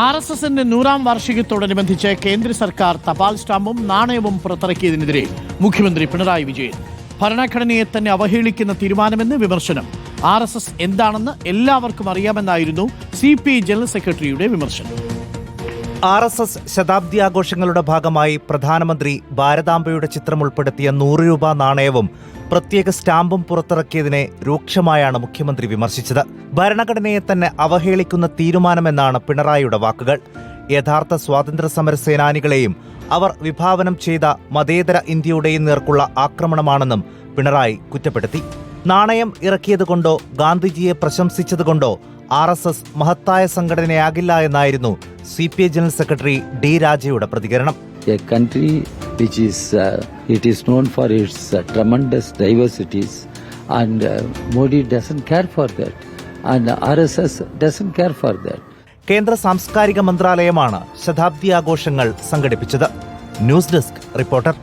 RSSന്റെ 100ാം വാർഷികത്തോടനുബന്ധിച്ച് കേന്ദ്ര സർക്കാർ തപാൽ സ്റ്റാമ്പും നാണയവും പുറത്തിറക്കിയതിനെതിരെ മുഖ്യമന്ത്രി പിണറായി വിജയൻ. ഭരണഘടനയെ തന്നെ അവഹേളിക്കുന്ന തീരുമാനമെന്ന് വിമർശനം. RSS എന്താണെന്ന് എല്ലാവർക്കും അറിയാമെന്നായിരുന്നു CPI ജനറൽ സെക്രട്ടറിയുടെ വിമർശനം. RSS ശതാബ്ദി ആഘോഷങ്ങളുടെ ഭാഗമായി പ്രധാനമന്ത്രി ഭാരതാംബയുടെ ചിത്രം ഉൾപ്പെടുത്തിയ 100 രൂപ നാണയവും പ്രത്യേക സ്റ്റാമ്പും പുറത്തിറക്കിയതിനെ രൂക്ഷമായാണ് മുഖ്യമന്ത്രി വിമർശിച്ചത്. ഭരണഘടനയെ തന്നെ അവഹേളിക്കുന്ന തീരുമാനമെന്നാണ് പിണറായിയുടെ വാക്കുകൾ. യഥാർത്ഥ സ്വാതന്ത്ര്യ സമര സേനാനികളെയും അവർ വിഭാവനം ചെയ്ത മതേതര ഇന്ത്യയുടെയും നേർക്കുള്ള ആക്രമണമാണെന്നും പിണറായി കുറ്റപ്പെടുത്തി. നാണയം ഇറക്കിയതുകൊണ്ടോ ഗാന്ധിജിയെ പ്രശംസിച്ചതുകൊണ്ടോ RSS മഹത്തായ സംഘടനയാകില്ല എന്നായിരുന്നു CPI ജനറൽ സെക്രട്ടറി D. രാജയുടെ പ്രതികരണം. A country which is it is known for its tremendous diversities, and Modi doesn't care for that, and RSS doesn't care for that. കേന്ദ്ര സാംസ്കാരിക മന്ത്രാലയമാണ് ശതാബ്ദി ആഘോഷങ്ങൾ സംഘടിപ്പിച്ചത്. News desk reporter.